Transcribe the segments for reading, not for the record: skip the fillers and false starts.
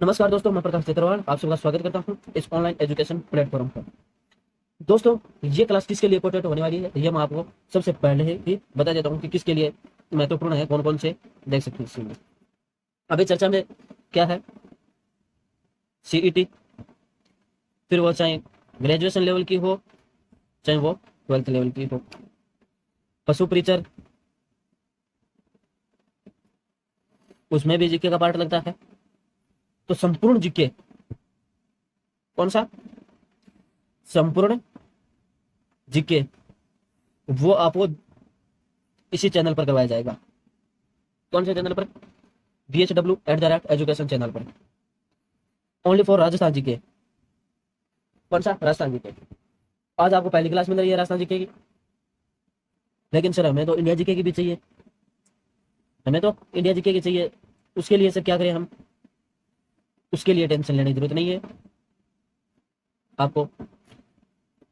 नमस्कार दोस्तों, मैं प्रकाश चित्रवाल आप सबका स्वागत करता हूं इस ऑनलाइन एजुकेशन प्लेटफॉर्म पर। दोस्तों, ये क्लास किसके लिए इंपॉर्टेंट होने वाली है, ये मैं आपको सबसे पहले ही बता देता हूं कि किसके लिए महत्वपूर्ण है, कौन कौन से देख सकते हैं इसमें। अभी चर्चा में क्या है, सीईटी, फिर वो चाहे ग्रेजुएशन लेवल की हो, चाहे वो 12th लेवल की हो। पशु प्रीचर, उसमें भी जीके का पार्ट लगता है। तो संपूर्ण जीके, कौन सा संपूर्ण जीके, वो आपको इसी चैनल पर करवाया जाएगा। कौन से चैनल पर? BHW@एजुकेशन चैनल पर, ओनली फॉर राजस्थान जीके। कौन सा? राजस्थान जीके। आज आपको पहली क्लास मिल रही है राजस्थान जीके की, लेकिन सर हमें तो इंडिया जीके की भी चाहिए, हमें तो इंडिया जीके की चाहिए। उसके लिए सर क्या करें हम? उसके लिए टेंशन लेने की जरूरत नहीं है आपको।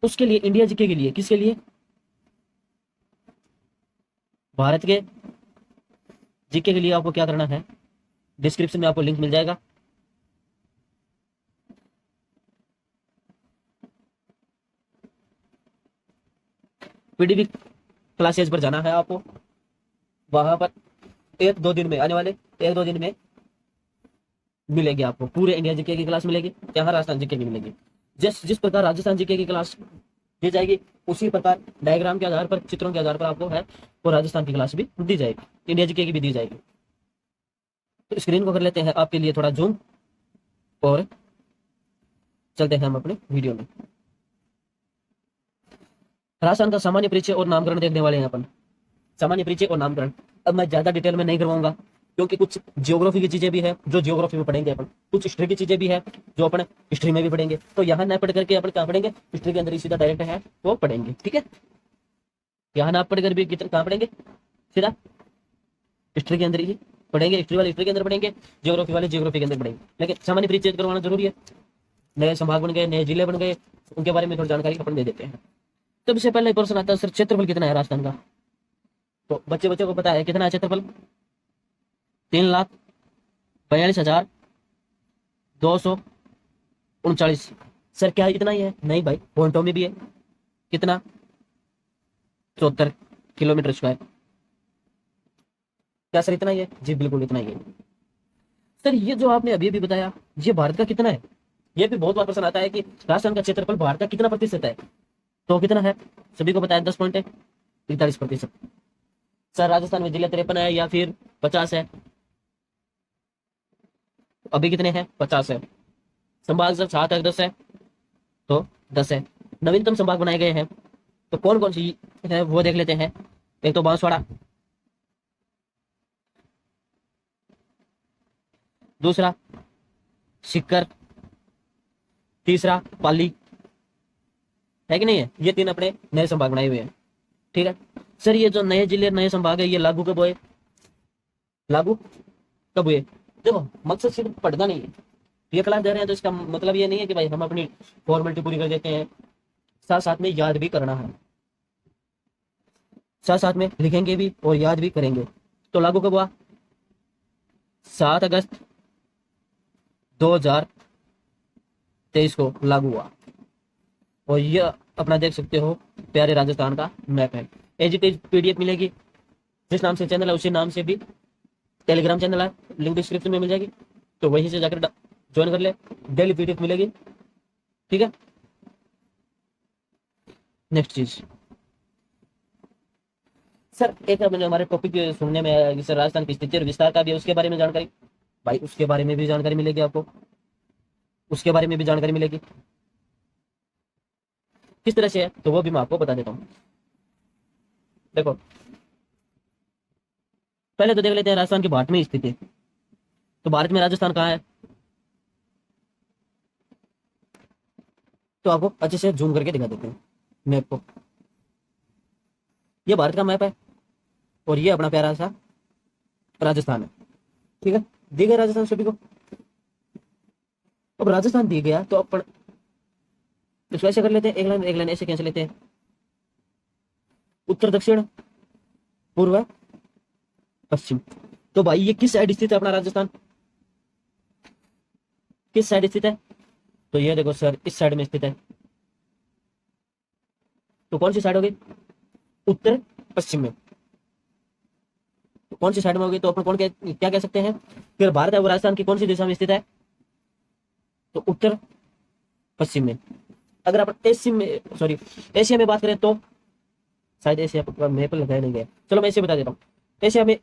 उसके लिए इंडिया जीके के लिए, किसके लिए? भारत के जीके के लिए आपको क्या करना है, डिस्क्रिप्शन में आपको लिंक मिल जाएगा। पीडीबी क्लासेज पर जाना है आपको। वहां पर एक दो दिन में आने वाले एक दो दिन में मिलेगी आपको पूरे इंडिया जीके की क्लास मिलेगी, यहाँ राजस्थान जीके की मिलेगी। जिस जिस प्रकार राजस्थान जीके की क्लास दी जाएगी, उसी प्रकार डायग्राम के आधार पर, चित्रों के आधार पर आपको है वो राजस्थान की क्लास भी दी जाएगी, इंडिया जीके की भी दी जाएगी। तो स्क्रीन को कर लेते हैं आपके लिए थोड़ा जूम, और चलते हैं हम अपने वीडियो में। राजस्थान का सामान्य परिचय और नामकरण देखने वाले हैं अपन। सामान्य परिचय और नामकरण अब मैं ज्यादा डिटेल में नहीं करवाऊंगा, क्योंकि कुछ जियोग्राफी की चीजें भी है जो जियोग्राफी में पढ़ेंगे अपन, कुछ हिस्ट्री की चीजें भी है जो अपन हिस्ट्री में भी पढ़ेंगे। तो यहाँ ना पढ़ करके अपन कहाँ पढ़ेंगे? हिस्ट्री के अंदर ही सीधा डायरेक्ट है वो पढ़ेंगे, ठीक है। यहाँ ना पढ़ कर भी कितना कहाँ पढ़ेंगे? सीधा हिस्ट्री के अंदर ही पढ़ेंगे, हिस्ट्री वाले हिस्ट्री के अंदर पढ़ेंगे, जियोग्राफी वाले जियोग्राफी के अंदर पढ़ेंगे। लेकिन सामान्य परिचय करवाना जरूरी है। नए संभाग बन गए, नए जिले बन गए, उनके बारे में थोड़ी जानकारी अपन दे देते हैं। सबसे पहले प्रश्न आता है, सर क्षेत्रफल कितना है राजस्थान का? तो बच्चे बच्चे को पता है कितना है क्षेत्रफल? 3,42,239। सर क्या इतना ही है? नहीं भाई, पॉइंटों में भी है। कितना? 74 किलोमीटर स्क्वायर। क्या सर इतना ही है? जी बिल्कुल इतना ही है। सर ये जो आपने अभी अभी बताया, ये भारत का कितना है? ये भी बहुत बार प्रश्न आता है कि राजस्थान का क्षेत्रफल भारत का कितना प्रतिशत है? तो कितना है? सभी को पता है 10 पॉइंट है, 43%। सर राजस्थान में जिले 53 है या फिर 50 है? अभी कितने हैं? 50 है। संभाग सर 7 है, 10 है, तो 10 है। नवीनतम संभाग बनाए गए हैं, तो कौन कौन सी है वो देख लेते हैं। एक तो बांसवाड़ा, दूसरा सीकर, तीसरा पाली, है कि नहीं है? ये तीन अपने नए संभाग बनाए हुए हैं, ठीक है। सर ये जो नए जिले नए संभाग है, ये लागू कब हुए? लागू कब हुए? देखो, मकसद सिर्फ पढ़ना नहीं है। ये क्लास दे रहे हैं तो इसका मतलब ये नहीं है कि भाई हम अपनी फॉर्मेलिटी पूरी कर देते हैं, साथ साथ में याद भी करना है, साथ साथ में लिखेंगे भी और याद भी करेंगे। तो लागू कब हुआ? 7 अगस्त 2023 को लागू हुआ। और ये अपना देख सकते हो प्यारे राजस्थान का मैप है। एज इट इज पीडीएफ मिलेगी, जिस नाम से चैनल है उसी नाम से भी टेलीग्राम चैनल है, लिंक डिस्क्रिप्शन में मिल जाएगी, तो वहीं से जाकर ज्वाइन कर ले। डेली पीडीएफ मिलेगी, ठीक है। नेक्स्ट चीज, सर एक मैंने हमारे टॉपिक सुनने में आया कि सर राजस्थान की स्थिति और विस्तार का भी है, उसके बारे में जानकारी। भाई उसके बारे में भी जानकारी मिलेगी आपको, उसके बारे में भी जानकारी मिलेगी। किस तरह से है तो वो भी मैं आपको बता देता हूँ। देखो, पहले तो देख लेते हैं राजस्थान की भारत में स्थिति। तो भारत में राजस्थान कहाँ है? तो आपको अच्छे से जूम करके दिखा देते हैं मैप को। ये भारत का मैप है, और ये अपना प्यारा सा राजस्थान है, ठीक है। दी गई राजस्थान सभी को। अब राजस्थान दी गया तो अपन इसको ऐसे कर लेते हैं, एक लाइन ऐसे कैसे लेते हैं, उत्तर दक्षिण पूर्व पश्चिम। तो भाई ये किस साइड स्थित है अपना राजस्थान? किस साइड स्थित है? तो ये देखो सर, इस साइड में स्थित है। तो कौन सी साइड होगी? उत्तर पश्चिम में। तो कौन सी साइड में होगी? तो अपन कौन क्या कह सकते हैं? फिर भारत है वो राजस्थान की कौन सी दिशा में स्थित है? तो उत्तर पश्चिम में। अगर अपन एशिया में, सॉरी, एशिया में बात करें तो शायद एशिया पर मैप लगाया नहीं गया, चलो मैं एशिया बता देता हूँ। एशिया में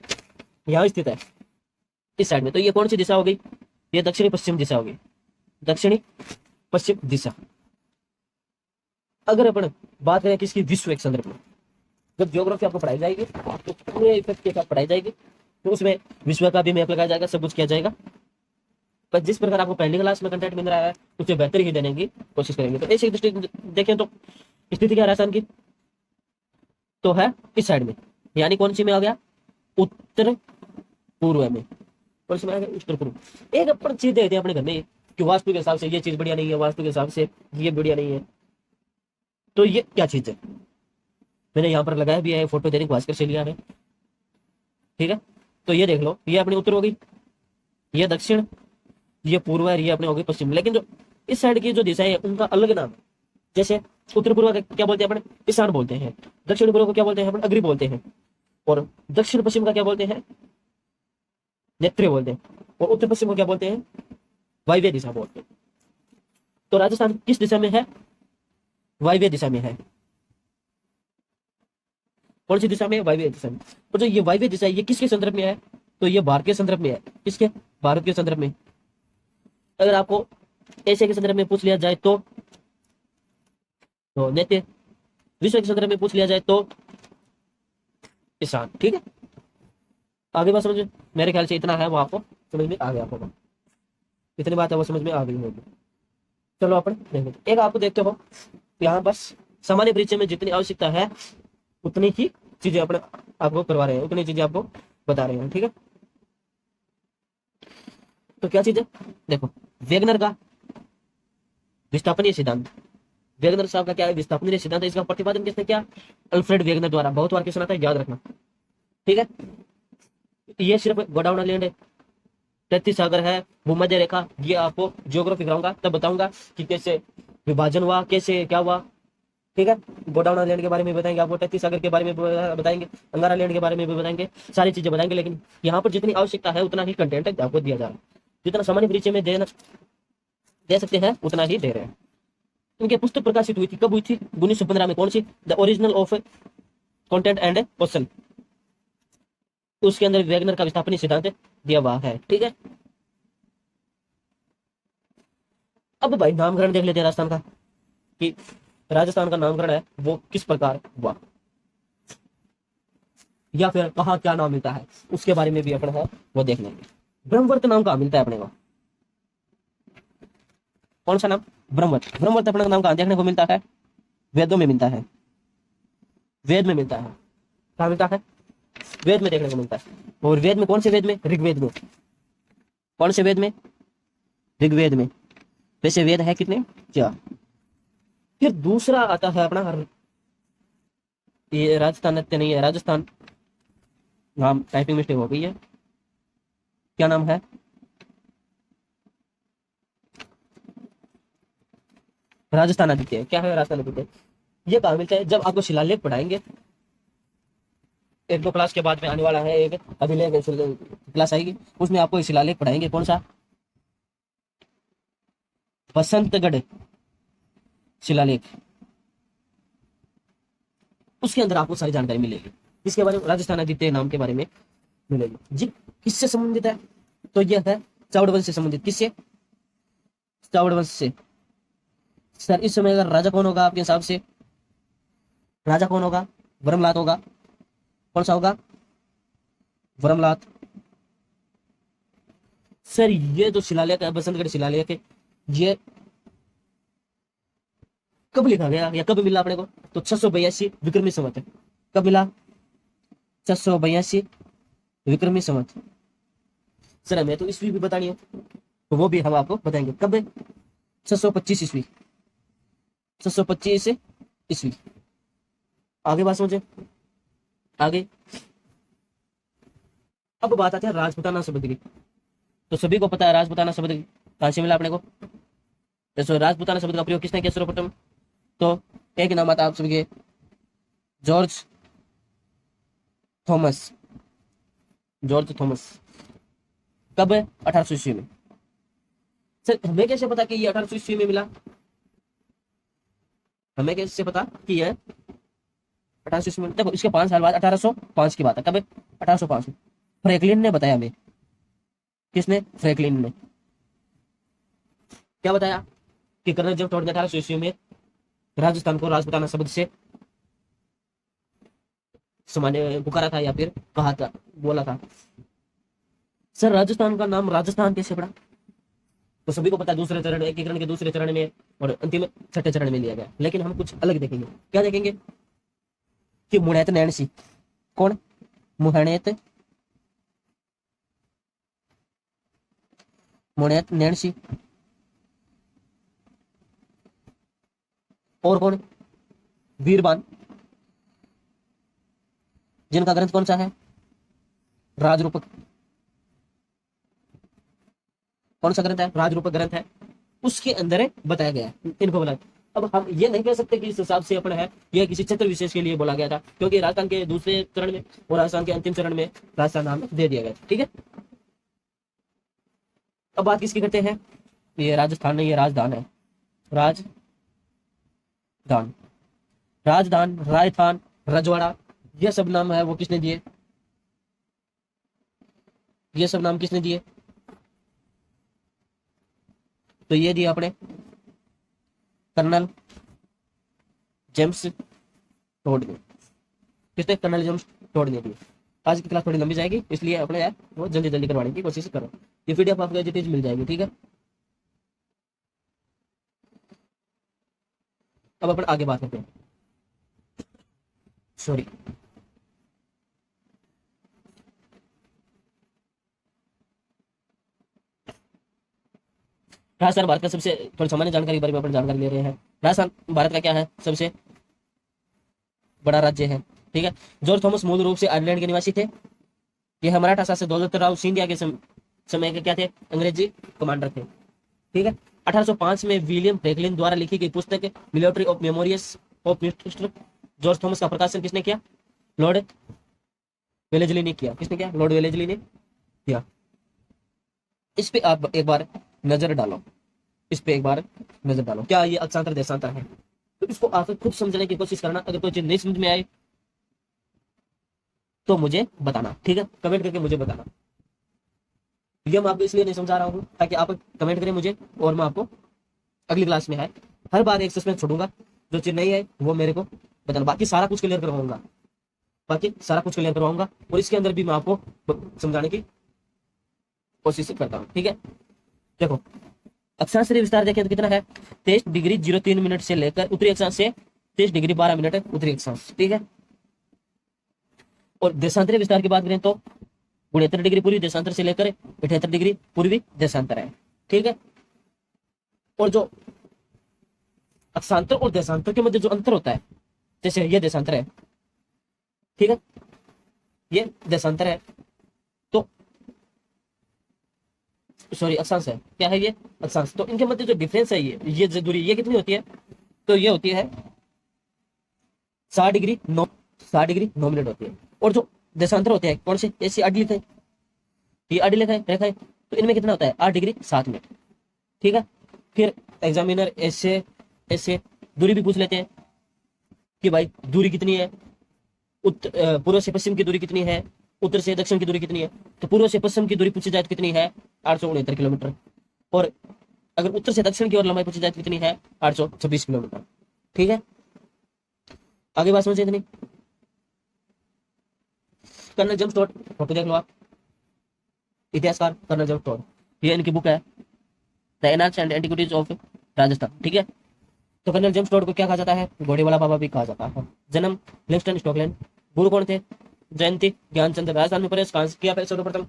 यहाँ स्थित है, इस साइड में। तो ये कौन सी दिशा होगी? ये दक्षिणी पश्चिम दिशा होगी, दक्षिणी पश्चिम दिशा। अगर अपन बात करें किसकी? विश्व एक संदर्भ में। जब ज्योग्राफी आपको पढ़ाई जाएगी तो पूरे इफेक्ट के साथ पढ़ाई जाएगी, तो उसमें विश्व का भी मैप लगाया जाएगा, सब कुछ किया जाएगा। पर जिस प्रकार आपको पहली क्लास में कंटेंट मिल रहा है उससे बेहतर ही देने की कोशिश करेंगे। तो ऐसी दृष्टि देखें तो स्थिति क्या है राजस्थान की? तो है इस साइड में, यानी कौन सी में आ गया? उत्तर पूर्व में। और इसमें आ गया उत्तर पूर्व। एक अपन चीज देखते हैं अपने घर में कि वास्तु के हिसाब से ये चीज बढ़िया नहीं है, वास्तु के हिसाब से ये बढ़िया नहीं है। तो ये क्या चीज है? मैंने यहाँ पर लगाया भी है, फोटो दैनिक भास्कर से लिया है, ठीक है। तो ये देख लो, ये अपनी उत्तर होगी, ये दक्षिण, ये पूर्व है, ये अपने होगी पश्चिम। लेकिन जो इस साइड की जो दिशा है उनका अलग नाम है। जैसे उत्तर पूर्व का क्या बोलते हैं अपने? ईशान बोलते हैं। दक्षिण पूर्व को क्या बोलते हैं अपने? अग्नि बोलते हैं। और दक्षिण पश्चिम का क्या बोलते हैं? नेत्रे बोलते हैं। और उत्तर पश्चिम को क्या बोलते हैं? वायव्य दिशा बोलते हैं। तो राजस्थान किस दिशा में है? वायव्य दिशा में है। कौन सी दिशा में? वायव्य दिशा में। और जो ये वायव्य दिशा है ये किसके संदर्भ में है? तो ये भारत के संदर्भ में है। किसके? भारत के संदर्भ में। अगर आपको एशिया के संदर्भ में पूछ लिया जाए तो नेत्य। विश्व के संदर्भ में पूछ लिया जाए तो ईशान, ठीक है। आगे बात समझ में? मेरे ख्याल से इतना है, वो आपको समझ में आ गया होगा। इतनी बात है वो समझ में आ गई होगी। चलो अपन देखते, एक आपको देखते हो यहाँ बस सामान्य परिचय में जितनी आवश्यकता है उतनी ही चीजें अपने आपको करवा रहे हैं, उतनी चीजें आपको बता रहे हैं, ठीक है। तो क्या चीज है? देखो, वेगनर का विस्थापनीय सिद्धांत। वेगनर साहब का क्या है? विस्थापनीय सिद्धांत। इसका प्रतिपादन किसने किया? अल्फ्रेड वेगनर द्वारा। बहुत बार क्वेश्चन आता है, याद रखना, ठीक है। ये सिर्फ गोडाउन लैंड है, 33 सागर है, भूमध्य रेखा। ये आपको ज्योग्राफी कराऊंगा तब बताऊंगा कि कैसे विभाजन हुआ, कैसे क्या हुआ, ठीक है। गोडाउन आइलैंड के बारे में बताएंगे आपको, 33 सागर के बारे में बताएंगे, अंगारा लैंड के बारे में भी बताएंगे, सारी चीजें बताएंगे। लेकिन यहाँ पर जितनी आवश्यकता है उतना ही कंटेंट आपको दिया जा रहा है। जितना सामान्य परिचय में दे सकते हैं उतना ही दे रहे हैं। इनकी पुस्तक प्रकाशित हुई थी, कब हुई थी? 1915 में। कौन सी? The original of content and question. उसके अंदर वेगनर का विस्थापनीय सिद्धांत दिया हुआ है, ठीक है। अब भाई नामकरण देख लेते हैं राजस्थान का, कि राजस्थान का नामकरण है वो किस प्रकार हुआ, या फिर कहाँ क्या नाम मिलता है उसके बारे में भी अपन है वो देख लेंगे। ब्रह्मवर्त नाम कहाँ मिलता है अपने को? कौन सा नाम? ब्रह्मवर्त। ब्रह्मवर्त अपने नाम कहाँ देखने को मिलता है? वेदों में मिलता है, वेद में मिलता है। कहाँ मिलता है? वेद में देखने को मिलता है। और वेद में कौन से वेद में? ऋग्वेद में। कौन से वेद में? ऋग्वेद में। वैसे वेद है कितने? 4। फिर दूसरा आता है अपना, ये राजस्थान नृत्य नहीं है, राजस्थान, नाम टाइपिंग मिस्टेक हो गई है, क्या नाम है? राजस्थान आदित्य। क्या है राजस्थान आदित्य? ये कहाँ मिलता है? जब आपको शिलालेख पढ़ाएंगे, एक दो क्लास के बाद में आने वाला है, एक अभिलेख क्लास आएगी, उसमें आपको शिलालेख पढ़ाएंगे। कौन सा? बसंतगढ़ शिलालेख। उसके अंदर आपको सारी जानकारी मिलेगी, इसके बारे में, राजस्थान आदित्य नाम के बारे में मिलेगी जी। किससे संबंधित है? तो यह है चावड़ वंश से संबंधित। किससे? चावड़ वंश से। सर इस समय अगर राजा कौन होगा आपके हिसाब से? राजा कौन होगा? वर्मलात होगा। कौन सा होगा? वर्मलात। सर ये जो शिलालेख है, बसंतगढ़ शिलालेख है, ये कब लिखा गया या कब मिला अपने को? तो 682 विक्रमी संवत है। कब मिला? 682 विक्रमी संवत। सर हमें तो ईस्वी भी बतानी है, तो वो भी हम आपको बताएंगे। कब? 625 ईस्वी। 625 ईस्वी। आगे बात समझे, आगे। अब बात आती है राजपूताना शब्द की। तो सभी को पता है राजपूताना शब्द कहाँ से मिला अपने को? जैसे राजपूताना शब्द का प्रयोग किसने किया सर्वप्रथम? तो एक नाम आता है आप सभी के, जॉर्ज थॉमस। जॉर्ज थॉमस कब है? 1800 ईस्वी में। सर हमें कैसे पता कि ये 1800 ईस्वी में मिला? हमें कैसे पता कि ये 1800 ईस्वी में? देखो इसके 5 साल बाद 1805 की बात है। कब है? 1805 में फ्रैंकलिन ने बताया हमें। किसने? फ्रैंकलिन ने। क्या बताया? कि कर्नल जेम्स टॉड ने 1800 ईस्वी में राजस्थान को राजपूताना शब्द से समाने पुकारा था या फिर कहा था, बोला था। सर राजस्थान का नाम राजस्थान कैसे पड़ा? तो सभी को पता है दूसरे चरण, एकीकरण के दूसरे चरण में और अंतिम छठे चरण में लिया गया। लेकिन हम कुछ अलग देखेंगे। क्या देखेंगे? कि मुणैत नैणसी। कौन? मुहणैत मुणैत नैणसी। और कौन? वीरबान, जिनका ग्रंथ कौन सा है? राजरूपक। कौन सा ग्रंथ है? राजरूपक ग्रंथ है। उसके अंदर बताया गया है इनको बोला। अब हम ये नहीं कह सकते कि इस हिसाब से अपना है यह किसी क्षेत्र विशेष के लिए बोला गया था, क्योंकि राजस्थान के दूसरे चरण में और राजस्थान के अंतिम चरण में राजस्थान नाम दे दिया गया। ठीक है, अब बात किसकी करते हैं? ये राजस्थान नहीं, ये राजधान है। राजधान, राजधान, राजस्थान, रजवाड़ा, ये सब नाम है वो किसने दिए? ये सब नाम किसने दिए? तो ये दिया अपने कर्नल जेम्स टोड ने। किसने? कर्नल जेम्स टोड ने दिए। आज की क्लास थोड़ी लंबी जाएगी, इसलिए अपने यार वो जल्दी जल्दी करवाने की कोशिश करो। ये पीडीएफ आपको एज इट इज मिल जाएगी। ठीक है, अब अपन आगे बात करते हैं। सॉरी, राजस्थान भारत का सबसे, थोड़ी सामान्य जानकारी के बारे में अपन जानकारी ले रहे हैं। राजस्थान भारत का क्या है? सबसे बड़ा राज्य है। ठीक है, जॉर्ज थॉमस मूल रूप से आयरलैंड के निवासी थे। यह मराठा शासक दौलतराव सिंधिया के समय के क्या थे? अंग्रेजी कमांडर थे। ठीक है, 1805 में विलियम फ्रैंकलिन द्वारा लिखी गई पुस्तक military of memories of mister George Thomas का प्रकाशन किसने किया? लॉर्ड वेलेजली ने किया। किसने किया? लॉर्ड वेलेजली ने किया। इस पे आप एक बार नजर डालो, इस पे एक बार नजर डालो। क्या ये अक्षांतर देशांतर है? तो इसको आप खुद समझने की कोशिश करना। अगर कोई चीज नहीं समझ में आए तो मुझे बताना। ठीक है, कमेंट करके मुझे बताना। ये मैं आपको इसलिए नहीं समझा रहा हूँ ताकि आप कमेंट करें मुझे और मैं आपको अगली क्लास में है हर बार एक सस्पेंस छोड़ूंगा। जो चीज नहीं है वो मेरे को बताना। बाकी सारा कुछ क्लियर करवाऊंगा, बाकी सारा कुछ क्लियर करवाऊंगा और इसके अंदर भी मैं आपको समझाने की कोशिश करता हूँ। ठीक है, देखो अक्षांश विस्तार देखें तो कितना है? 23 डिग्री 03 मिनट से लेकर उत्तरी अक्षांश से 23 डिग्री 12 मिनट उत्तरी अक्षांश। ठीक है, और देशांतरी विस्तार की बात करें तो 69 डिग्री पूर्वी देशांतर से लेकर 78 डिग्री पूर्वी देशांतर है। ठीक है, और जो अक्षांतर और देशांतर के मध्य जो अंतर होता है, जैसे ये देशांतर है, ठीक है, ये देशांतर है, तो सॉरी अक्षांश है। क्या है ये? अक्षांश। तो इनके मध्य जो डिफरेंस है ये जो दूरी ये कितनी होती है? तो ये होती है 60 डिग्री 9 मिनट होती है। और जो देशांतर होते हैं कौन से? ऐसी आड़ी लिखा है, ये आड़ी लिखा है रेखा है, तो इनमें कितना होता है? 8 डिग्री 7 मिनट। ठीक है, फिर एग्जामिनर ऐसे ऐसे दूरी भी पूछ लेते हैं कि भाई दूरी कितनी है, पूर्व से पश्चिम की दूरी कितनी है, उत्तर से दक्षिण की दूरी कितनी है। तो पूर्व से पश्चिम की दूरी पूछी जाए तो कितनी है? 869 किलोमीटर। और अगर उत्तर से दक्षिण की ओर लंबाई पूछी जाए तो कितनी है? 826 किलोमीटर। ठीक है, आगे बात समझे इतनी। कर्नल जेम्स टोड, फोटो देख लो आप, इतिहासकार कर्नल जेम्स टोड, ये इनकी बुक है the annals and antiquities of Rajasthan. ठीक है, तो कर्नल जेम्स टोड को क्या कहा जाता है? घोड़े वाला बाबा भी कहा जाता है। जन्म लिविंगस्टन स्कॉटलैंड। गुरु कौन थे? जयंती ज्ञानचंद। राजस्थान में प्रवेश कहां से किया सर्वप्रथम?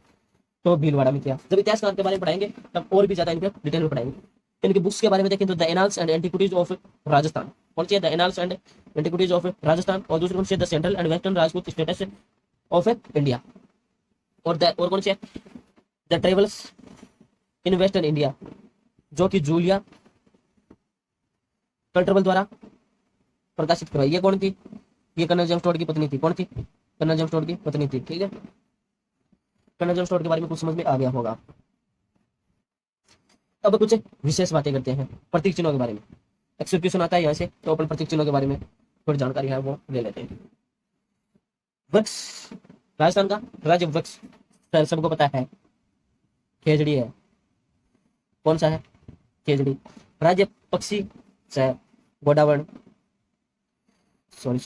तो भीलवाड़ा में किया। जब इतिहासकार के बारे में पढ़ाएंगे तब और भी ज्यादा इनके डिटेल में पढ़ाएंगे। इनकी बुक्स के बारे में देखें तो the annals and antiquities of Rajasthan कौन सी है? The annals and antiquities of Rajasthan. और दूसरी कौन सी है? The central and western Rajput status of India. और कौन सी है? The travels in western India. जो कि जूलिया कल्टरबल द्वारा प्रकाशित करवाई। ये कौन थी? ये कर्नल जेम्स टॉड की पत्नी थी। कौन थी? कर्नल जेम्स टॉड की पत्नी थी। ठीक है, कर्नल जेम्स टॉड के बारे में कुछ समझ में आ गया होगा। अब कुछ विशेष बातें करते हैं प्रतीक चिन्हों के बारे में। एक्सक्यूशन आता है यहाँ से, तो अपन प्रतीक चिन्हों के बारे में थोड़ी जानकारी है वो ले लेते हैं। वृक्ष, राजस्थान का राज्य वृक्ष सबको पता है, खेजड़ी है। कौन सा है? खेजड़ी। राज्य पक्षी है गोडावण, सॉरी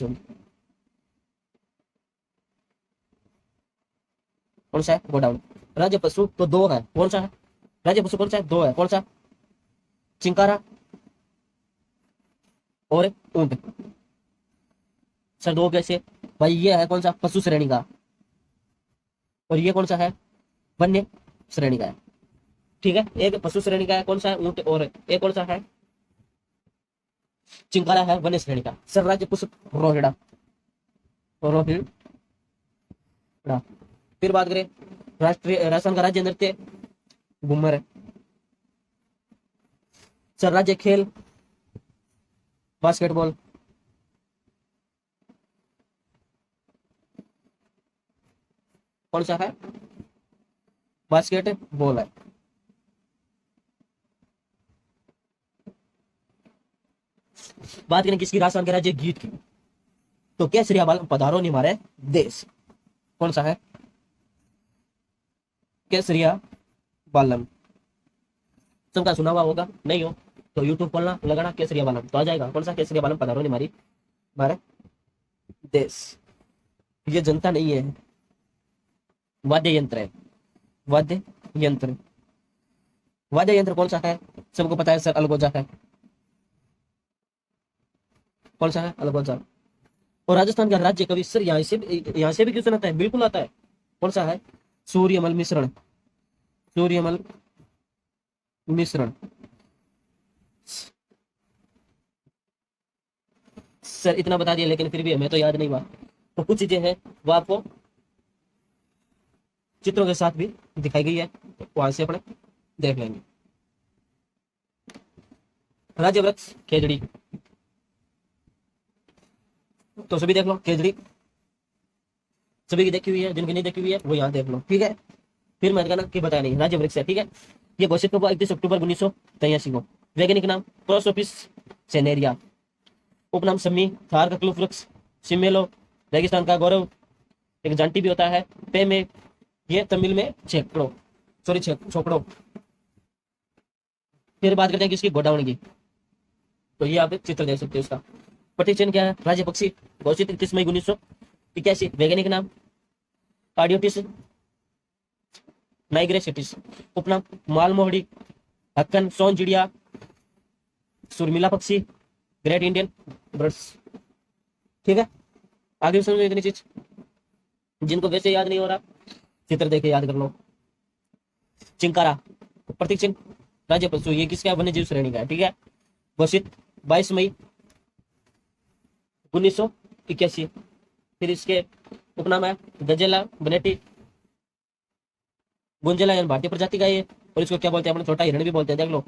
कौन सा है? गोडावण। राज्य पशु तो दो है। कौन सा है? राज्य पशु कौन सा है? दो है। कौन सा? चिंकारा और ऊंट। सर दो कैसे भाई? ये है कौन सा? पशु श्रेणी का, और ये कौन सा है? वन्य श्रेणी का है। ठीक है, एक पशु श्रेणी का है कौन सा है? ऊंट, और एक कौन सा है? चिंकारा है वन्य श्रेणी का। सर राज्य पुष्प रोहिड़ा, रोहिड़ा। फिर बात करें राष्ट्रीय राजस्थान का राज्य नृत्य घूमर है। सर राज्य खेल बास्केटबॉल। कौन सा है? बास्केटबॉल है। बात करें किसकी? राजस्थान के राज्य गीत की, तो केसरिया बालम पधारो निमारे देश। कौन सा है? केसरिया बालम। सबका सुना हुआ होगा, नहीं हो तो यूट्यूब खोलना, लगाना केसरिया बालम तो आ जाएगा। कौन सा? केसरिया बालम पधारो निमारी हमारे देश। ये जनता नहीं है, वाद्य यंत्र है। वाद्य यंत्र, वाद्य यंत्र कौन सा है? सबको पता है सर, अलगोजा है। कौन सा है? अलगोजा। और राजस्थान का राज्य कवि, सर यहाँ से भी क्वेश्चन आता है, बिल्कुल आता है। कौन सा है? सूर्यमल मिश्रण, सूर्यमल मिश्रण। सर इतना बता दिया, लेकिन फिर भी हमें तो याद नहीं हुआ, तो कुछ चीजें हैं वो आपको चित्रों के साथ भी दिखाई गई है, तो वहां से अपने देख लेंगे। राज्य वृक्ष खेजड़ी, तो सभी देख लो खेजड़ी, सभी की देखी हुई है, जिनकी नहीं देखी हुई है वो यहाँ देख लो। ठीक है, फिर मैं कहना कि बताया नहीं, राज्य वृक्ष है। ठीक है, ये घोषित कब हुआ? 31 अक्टूबर 1983 को। वैज्ञानिक नाम प्रोसोपिस सेनेरिया। उपनाम सम्मी, थार का क्लूफ वृक्ष, सिमेलो, रेगिस्तान का गौरव, एक जांटी भी होता है, पे में, ये तमिल में छेकड़ो, सॉरी छोकड़ो। फिर बात करते हैं किसकी? गोडावण की, तो ये आप चित्र देख सकते हो उसका। प्रतिचिन्ह क्या है? राज्य पक्षी, घोषित 31 मई 1981। वैज्ञानिक नाम कार्डियोटिस नाइग्रेसिटिस। उपनाम मालमोहड़ी, हक्कन, सोन चिड़िया, सुरमिला पक्षी, ग्रेट इंडियन बर्ड्स। ठीक है, आगे समझो इतनी चीज, जिनको वैसे याद नहीं हो रहा चित्र देखे याद कर लो। चिंकारा प्रतीक चिन्ह, राज्य पशु, ये किसका? वन्य जीव श्रेणी का है। ठीक है, घोषित 22 मई 1981। फिर इसके उपनाम है गजेला बनेटी, गुंजेला यानी भारतीय प्रजाति का ये, और इसको क्या बोलते हैं? अपने छोटा हिरण भी बोलते हैं। देख लो,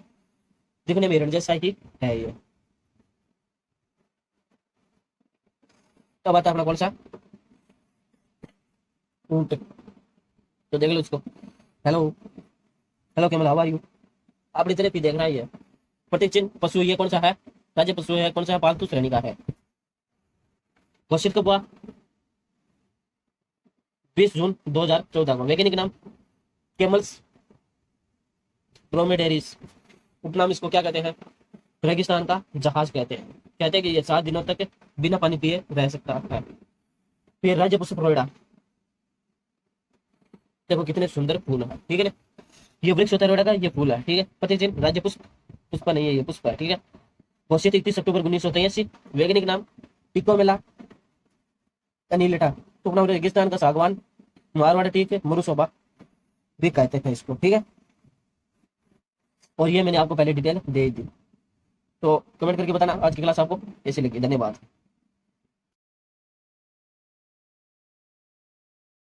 दिखने में हिरण जैसा ही है ये। तो आता है अपना कौन सा? ऊंट। तो देख लो इसको, hello hello camel, how are you? अपनी तरफ ही देखना ही है। प्रतीक चिन्ह पशु, ये कौन सा है? राज्य पशु है। कौन सा है? पालतू श्रेणी का है। घोषित कब हुआ? 20 जून 2014 में। वैज्ञानिक नाम कैमल्स ड्रोमेडेरिस। उपनाम इसको क्या कहते हैं? रेगिस्तान का जहाज कहते हैं। कहते हैं कि ये 7 दिनों तक बिना पानी पिए रह सकता है। फिर राज्य पुष्प रोहिड़ा, देखो कितने सुंदर फूल है। ठीक है ना, ये वृक्ष होता है रोहिड़ा का, ये फूल है। ठीक है, प्रतिक चिन्ह राज्य पुष्प, पुष्प नहीं है, ये पुष्प है। ठीक है, घोषित 31 अक्टूबर 1983। वैज्ञानिक नाम टिकोमेला अनिलेटा। उपनाम रेगिस्तान का सागवान, मारवाड़ा टीक, मुरुसोबा भी कहते हैं इसको। ठीक है, और ये मैंने आपको पहले डिटेल दे दी। तो कमेंट करके बताना आज की क्लास आपको कैसी लगी। धन्यवाद।